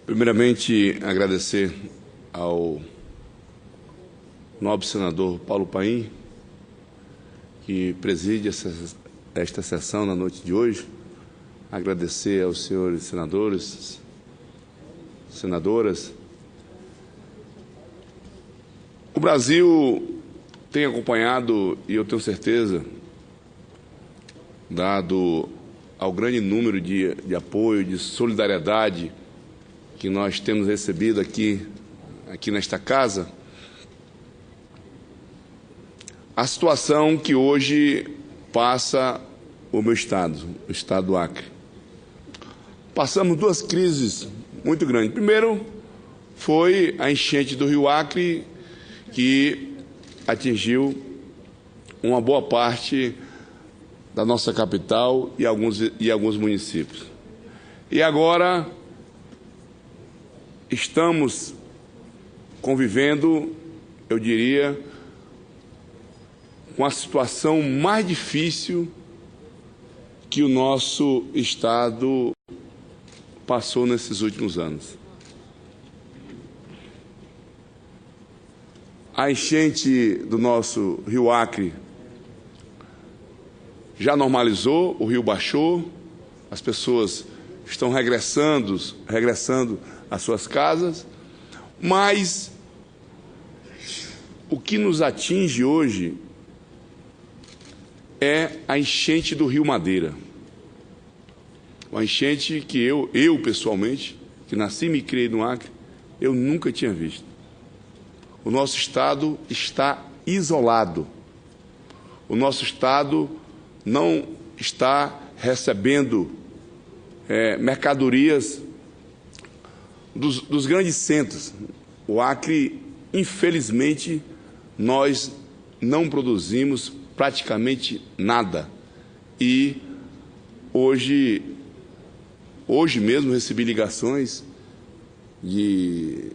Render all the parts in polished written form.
Primeiramente, agradecer ao nobre senador Paulo Paim, que preside esta sessão na noite de hoje. Agradecer aos senhores senadores, senadoras. O Brasil tem acompanhado, e eu tenho certeza, dado ao grande número de apoio, de solidariedade que nós temos recebido aqui nesta casa, a situação que hoje passa o meu estado, o estado do Acre. Passamos duas crises muito grandes. Primeiro foi a enchente do Rio Acre, que atingiu uma boa parte da nossa capital e alguns municípios. E agora estamos convivendo, eu diria, com a situação mais difícil que o nosso estado passou nesses últimos anos. A enchente do nosso Rio Acre já normalizou, o rio baixou, as pessoas estão regressando às suas casas, mas o que nos atinge hoje é a enchente do Rio Madeira. Uma enchente que eu pessoalmente, que nasci e me criei no Acre, eu nunca tinha visto. O nosso estado está isolado. O nosso estado não está recebendo mercadorias dos grandes centros. O Acre, infelizmente, nós não produzimos praticamente nada. E hoje mesmo recebi ligações de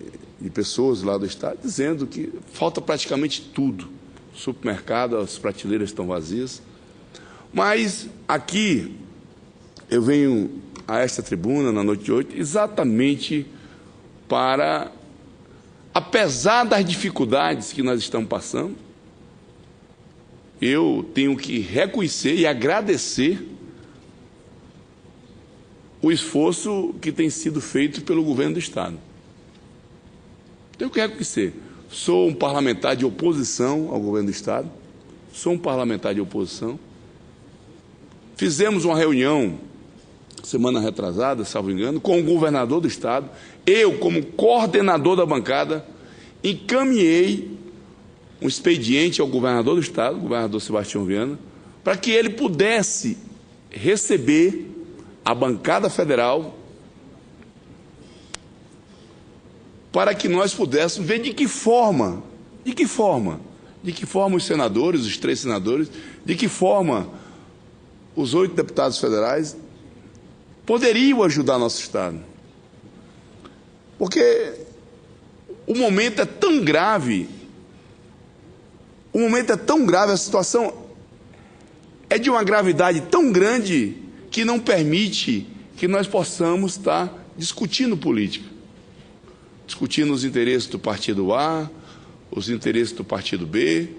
pessoas lá do estado dizendo que falta praticamente tudo. O supermercado, as prateleiras estão vazias. Mas aqui eu venho a esta tribuna na noite de hoje exatamente para, apesar das dificuldades que nós estamos passando, eu tenho que reconhecer e agradecer o esforço que tem sido feito pelo governo do estado. Tenho que reconhecer. Sou um parlamentar de oposição ao governo do estado, sou um parlamentar de oposição. Fizemos uma reunião, semana retrasada, salvo engano, com o governador do estado. Eu, como coordenador da bancada, encaminhei um expediente ao governador do estado, o governador Sebastião Viana, para que ele pudesse receber a bancada federal, para que nós pudéssemos ver de que forma os senadores, os 3 senadores, de que forma os 8 deputados federais poderiam ajudar nosso estado. Porque o momento é tão grave, a situação é de uma gravidade tão grande que não permite que nós possamos estar discutindo política, discutindo os interesses do partido A, os interesses do partido B.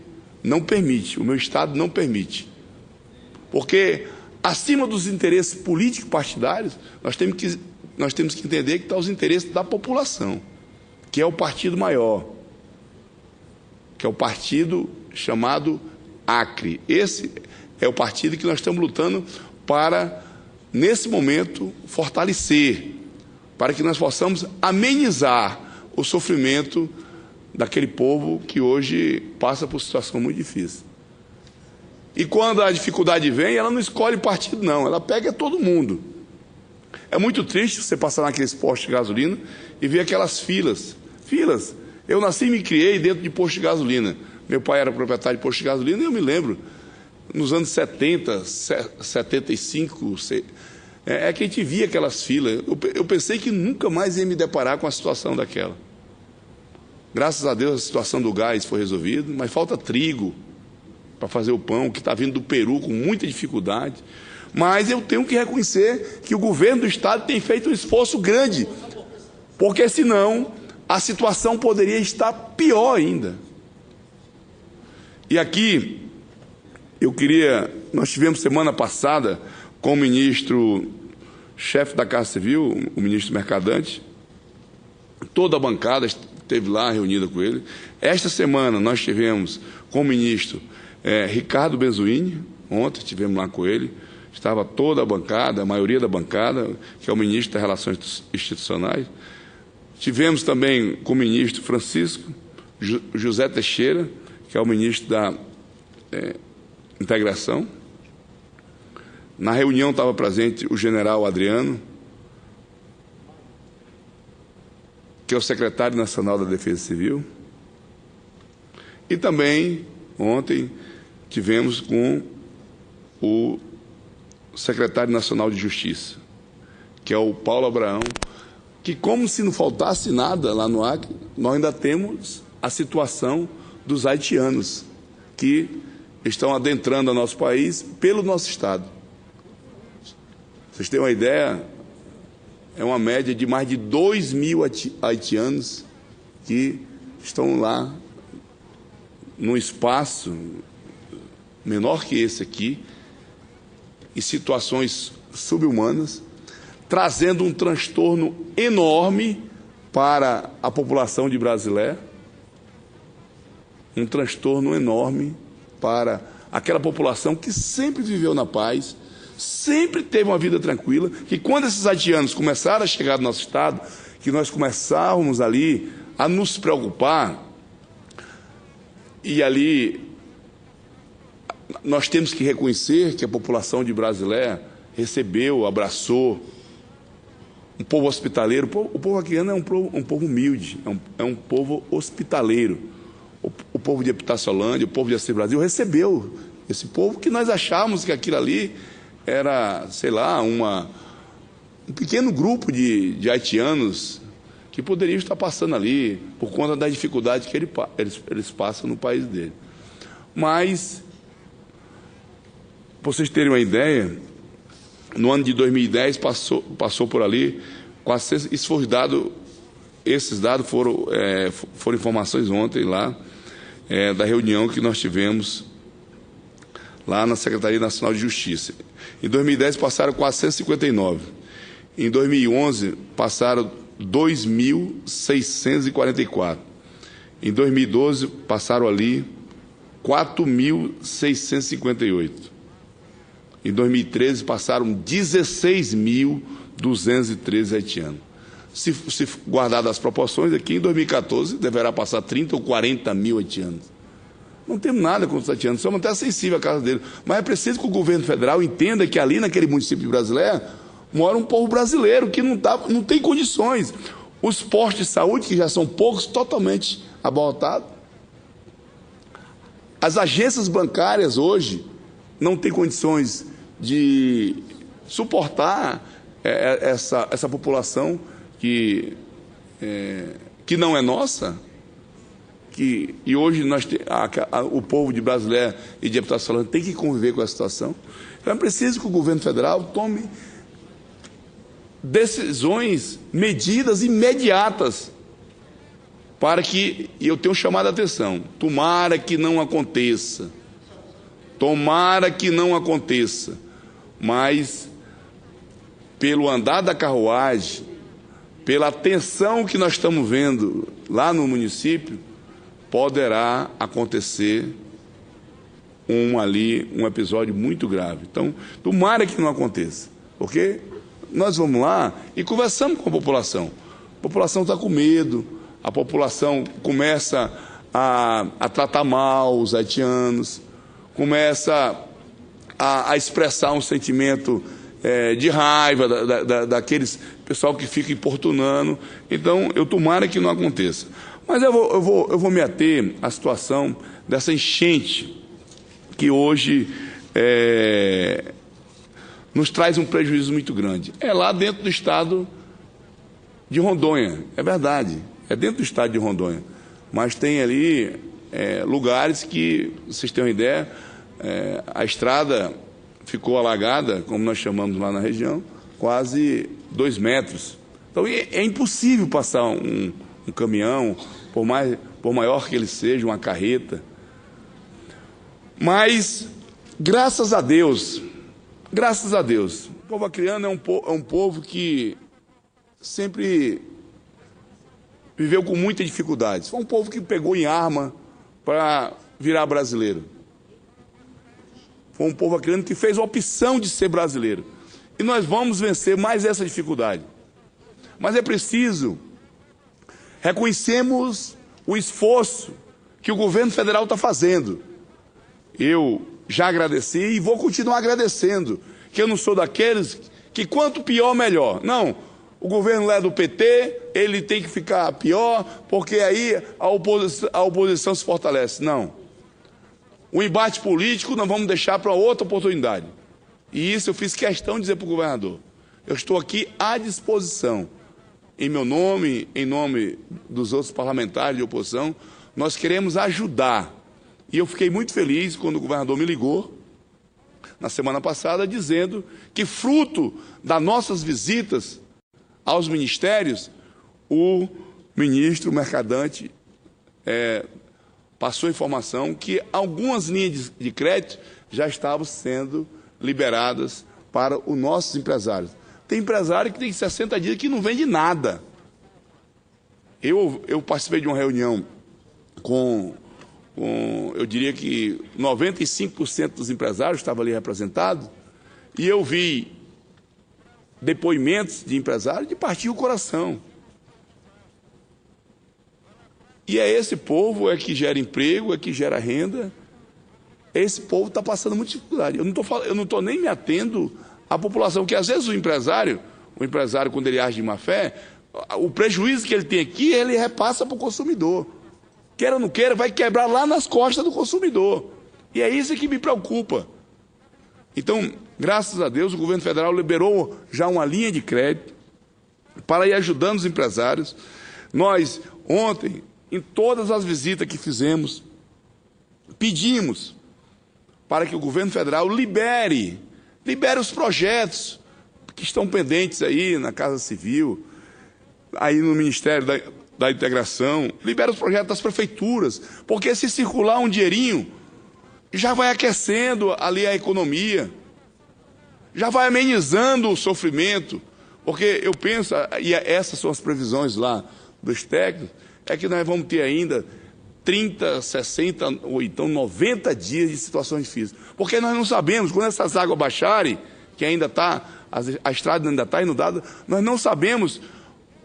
Não permite, o meu estado não permite. Porque, acima dos interesses políticos partidários, nós temos que entender que estão os interesses da população, que é o partido maior, que é o partido chamado Acre. Esse é o partido que nós estamos lutando para, nesse momento, fortalecer, para que nós possamos amenizar o sofrimento daquele povo que hoje passa por situação muito difícil. E quando a dificuldade vem, ela não escolhe partido, não, ela pega todo mundo. É muito triste você passar naqueles postos de gasolina e ver aquelas filas. Eu nasci e me criei dentro de posto de gasolina. Meu pai era proprietário de posto de gasolina e eu me lembro, nos anos 70, 75, que a gente via aquelas filas. Eu pensei que nunca mais ia me deparar com a situação daquela. Graças a Deus a situação do gás foi resolvida, mas falta trigo para fazer o pão, que está vindo do Peru com muita dificuldade. Mas eu tenho que reconhecer que o governo do estado tem feito um esforço grande porque senão a situação poderia estar pior ainda. E aqui, nós tivemos semana passada com o ministro-chefe da Casa Civil, o ministro Mercadante, toda a bancada esteve lá reunida com ele. Esta semana nós tivemos com o ministro Ricardo Benzuini, ontem estivemos lá com ele, estava toda a bancada, a maioria da bancada, que é o ministro das Relações Institucionais. Tivemos também com o ministro Francisco José Teixeira, que é o ministro da Integração. Na reunião estava presente o general Adriano, que é o secretário nacional da Defesa Civil. E também, ontem, tivemos com o secretário nacional de Justiça, que é o Paulo Abraão, que, como se não faltasse nada lá no Acre, nós ainda temos a situação dos haitianos, que estão adentrando o nosso país pelo nosso Estado. Vocês têm uma ideia, é uma média de mais de 2.000 haitianos que estão lá num espaço menor que esse aqui, em situações subhumanas, trazendo um transtorno enorme para a população de Brasilé, um transtorno enorme para aquela população que sempre viveu na paz, sempre teve uma vida tranquila, que quando esses haitianos começaram a chegar no nosso Estado, que nós começávamos ali a nos preocupar, e ali nós temos que reconhecer que a população de Brasilé recebeu, abraçou um povo hospitaleiro. O povo haitiano é um povo humilde, é um povo hospitaleiro. O povo de Epitaciolândia, o povo de Assis Brasil recebeu esse povo, que nós achávamos que aquilo ali era, sei lá, um pequeno grupo de haitianos que poderiam estar passando ali por conta da dificuldade que eles passam no país dele. Mas, para vocês terem uma ideia, no ano de 2010 passou por ali, esses dados foram informações ontem lá, da reunião que nós tivemos lá na Secretaria Nacional de Justiça. Em 2010 passaram 459. Em 2011 passaram 2.644. Em 2012 passaram ali 4.658. Em 2013 passaram 16.213 haitianos. Se guardar as proporções, aqui em 2014 deverá passar 30 ou 40 mil haitianos. Não temos nada contra os haitianos, somos até sensíveis à casa deles. Mas é preciso que o governo federal entenda que ali naquele município de Brasilé mora um povo brasileiro que não tem condições. Os postos de saúde, que já são poucos, totalmente abarrotados. As agências bancárias hoje não têm condições de suportar essa população que não é nossa. E hoje o povo de Brasilé e de Epitaciolândia tem que conviver com essa situação. Então é preciso que o governo federal tome decisões, medidas imediatas, para que, e eu tenho chamado a atenção, tomara que não aconteça, mas pelo andar da carruagem, pela tensão que nós estamos vendo lá no município, poderá acontecer um episódio muito grave. Então, tomara que não aconteça, porque nós vamos lá e conversamos com a população. A população está com medo, a população começa a tratar mal os haitianos, começa a expressar um sentimento de raiva daqueles pessoal que fica importunando. Então, eu tomara que não aconteça. Mas eu vou me ater à situação dessa enchente que hoje nos traz um prejuízo muito grande. É lá dentro do estado de Rondônia, é verdade, é dentro do estado de Rondônia, mas tem ali lugares que, vocês têm uma ideia, a estrada ficou alagada, como nós chamamos lá na região, quase 2 metros. Então é impossível passar um caminhão, por maior que ele seja, uma carreta. Mas, graças a Deus, o povo acreano é um povo que sempre viveu com muitas dificuldades. Foi um povo que pegou em arma para virar brasileiro. Foi um povo acreano que fez a opção de ser brasileiro. E nós vamos vencer mais essa dificuldade. Mas é preciso reconhecermos o esforço que o governo federal está fazendo. Eu já agradeci e vou continuar agradecendo, que eu não sou daqueles que quanto pior, melhor. Não, o governo lá é do PT, ele tem que ficar pior, porque aí a oposição se fortalece. Não. O embate político nós vamos deixar para outra oportunidade. E isso eu fiz questão de dizer para o governador. Eu estou aqui à disposição. Em meu nome, em nome dos outros parlamentares de oposição, nós queremos ajudar. E eu fiquei muito feliz quando o governador me ligou, na semana passada, dizendo que, fruto das nossas visitas aos ministérios, o ministro Mercadante passou informação que algumas linhas de crédito já estavam sendo liberadas para os nossos empresários. Tem empresário que tem 60 dias que não vende nada. Eu participei de uma reunião eu diria que 95% dos empresários estavam ali representados, e eu vi depoimentos de empresários de partir o coração. E é esse povo que gera emprego, que gera renda. Esse povo está passando muita dificuldade. Eu não estou nem me atendo à população, porque às vezes o empresário, quando ele age de má fé, o prejuízo que ele tem aqui, ele repassa para o consumidor. Queira ou não queira, vai quebrar lá nas costas do consumidor. E é isso que me preocupa. Então, graças a Deus, o governo federal liberou já uma linha de crédito para ir ajudando os empresários. Nós, ontem, em todas as visitas que fizemos, pedimos para que o governo federal libere os projetos que estão pendentes aí na Casa Civil, aí no Ministério da Integração, libera os projetos das prefeituras, porque se circular um dinheirinho, já vai aquecendo ali a economia, já vai amenizando o sofrimento, porque eu penso, e essas são as previsões lá dos técnicos, é que nós vamos ter ainda 30, 60 ou então 90 dias de situações difíceis. Porque nós não sabemos, quando essas águas baixarem, que ainda está, a estrada ainda está inundada, nós não sabemos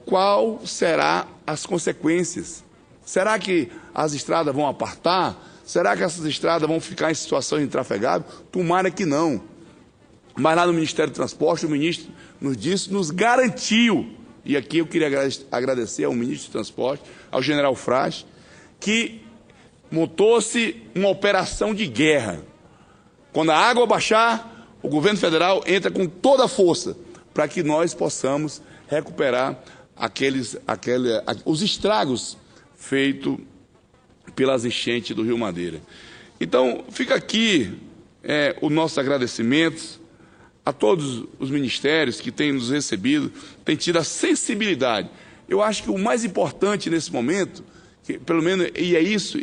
qual será as consequências. Será que as estradas vão apartar? Será que essas estradas vão ficar em situação intrafegável? Tomara que não. Mas lá no Ministério do Transporte, o ministro nos garantiu, e aqui eu queria agradecer ao ministro do Transporte, ao general Frade, que montou-se uma operação de guerra. Quando a água baixar, o governo federal entra com toda a força para que nós possamos recuperar os estragos feitos pelas enchentes do Rio Madeira. Então, fica aqui o nosso agradecimento a todos os ministérios que têm nos recebido, têm tido a sensibilidade. Eu acho que o mais importante nesse momento, que, pelo menos, e é isso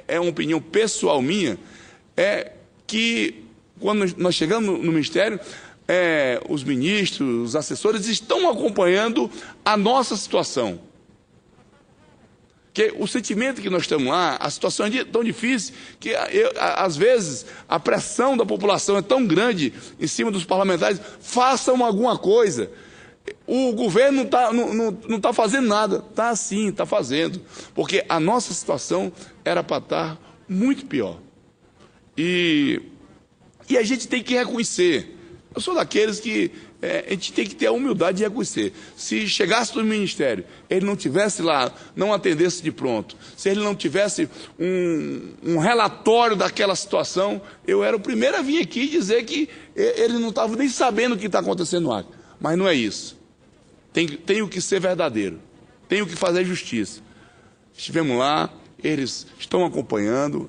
é uma opinião pessoal minha, é que quando nós chegamos no Ministério, os ministros, os assessores estão acompanhando a nossa situação. Porque o sentimento que nós estamos lá, a situação é tão difícil que, às vezes, a pressão da população é tão grande em cima dos parlamentares, façam alguma coisa. O governo não está fazendo nada. Está sim, está fazendo. Porque a nossa situação era para estar muito pior. E a gente tem que reconhecer. Eu sou daqueles que a gente tem que ter a humildade de reconhecer. Se chegasse do Ministério, ele não tivesse lá, não atendesse de pronto, se ele não tivesse um relatório daquela situação, eu era o primeiro a vir aqui dizer que ele não estava nem sabendo o que está acontecendo lá. Mas não é isso. Tenho que ser verdadeiro. Tenho que fazer justiça. Estivemos lá, eles estão acompanhando,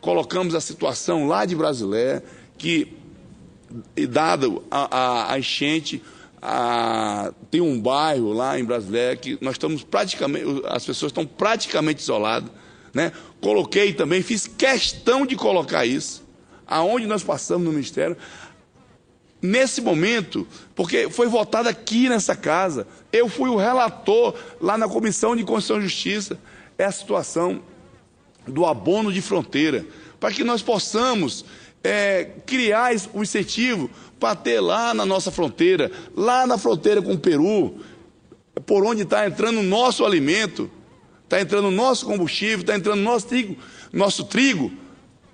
colocamos a situação lá de Brasilé, que, dado a enchente, Tem um bairro lá em Brasileira que nós estamos praticamente, as pessoas estão praticamente isoladas, né? Coloquei também, fiz questão de colocar isso, aonde nós passamos no Ministério, nesse momento, porque foi votado aqui nessa casa, eu fui o relator lá na Comissão de Constituição e Justiça, é a situação do abono de fronteira, para que nós possamos criar um incentivo para ter lá na nossa fronteira, lá na fronteira com o Peru, por onde está entrando o nosso alimento, está entrando o nosso combustível, está entrando nosso trigo,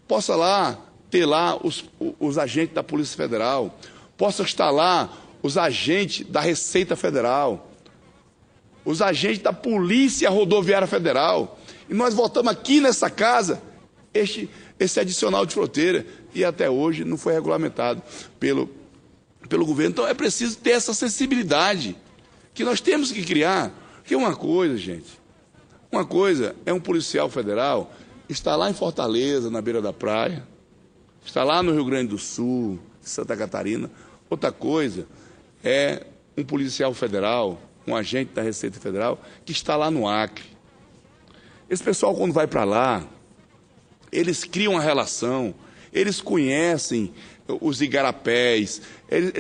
possa lá ter lá os agentes da Polícia Federal, possa estar lá os agentes da Receita Federal, os agentes da Polícia Rodoviária Federal. E nós votamos aqui nessa casa esse adicional de fronteira e até hoje não foi regulamentado pelo governo. Então é preciso ter essa sensibilidade que nós temos que criar. Porque uma coisa, gente, uma coisa é um policial federal estar lá em Fortaleza, na beira da praia, está lá no Rio Grande do Sul, Santa Catarina. Outra coisa é um policial federal, um agente da Receita Federal, que está lá no Acre. Esse pessoal, quando vai para lá, eles criam uma relação, eles conhecem os igarapés, eles